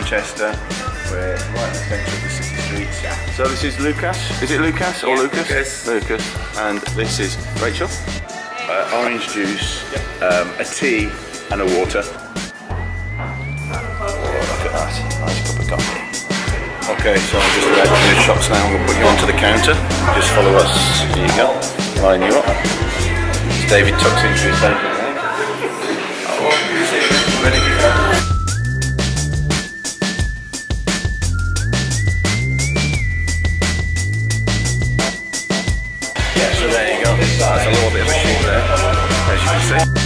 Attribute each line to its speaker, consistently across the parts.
Speaker 1: Manchester. We're right in the centre of the city streets. Yeah. So this is Lucas. Is it Lucas or Lucas? Lucas. And this is Rachel. Orange juice, a tea and a water. Oh, look at that. Nice cup of coffee. Okay, so I'm just about to do shots now. We'll put you onto the counter. Just follow us. Here you go. Line you up. David tucks into his bag. Oh, ready to go. Yeah, so there you go. That's a little bit of a shoot there, as you can see.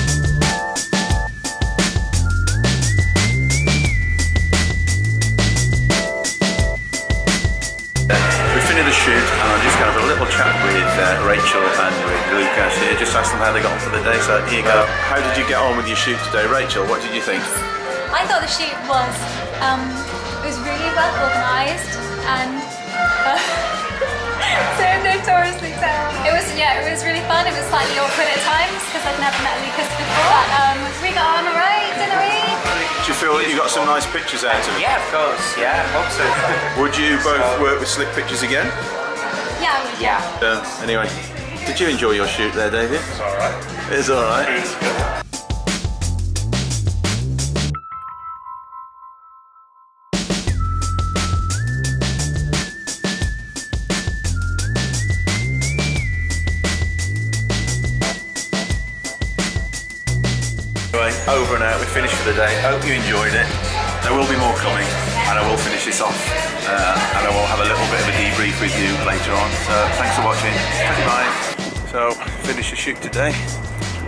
Speaker 1: The shoot, and I'm just going to have a little chat with Rachel and with Lucas here, just ask them how they got on for the day. So here you go. How did you get on with your shoot today, Rachel? What did you think?
Speaker 2: I thought the shoot was really well organised and so notoriously terrible. It was really fun. It was slightly awkward at times because I've never met Lucas before. But we got on alright, didn't we?
Speaker 1: Do you feel that you got some nice pictures out of it?
Speaker 3: Yeah, of course. Yeah, I hope so.
Speaker 1: Would you both work with slick pictures again?
Speaker 2: Yeah, I would.
Speaker 3: Yeah.
Speaker 1: Anyway, did you enjoy your shoot there, David?
Speaker 3: It's alright.
Speaker 1: It's alright.
Speaker 3: It's good.
Speaker 1: Anyway, over and out, we're finished for the day. Hope you enjoyed it. There will be more coming, and I will finish this off, and I will have a little bit of a debrief with you later on. So thanks for watching. Bye. So finished the shoot today.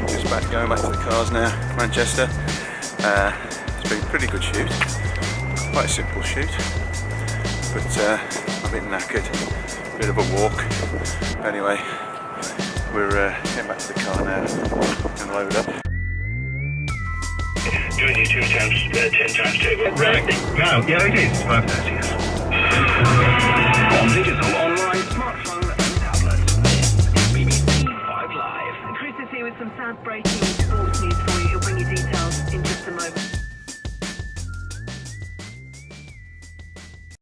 Speaker 1: Just going back to the cars now, Manchester. It's been a pretty good shoot. Quite a simple shoot, but a bit knackered. Bit of a walk. Anyway, we're getting back to the car now and load up.
Speaker 4: Doing you 10 times table. Right. No, yeah, it is. 5:30, yes. On digital, online, smartphone and tablet. BBC 5 Live.
Speaker 5: Chris is here with some sad breaking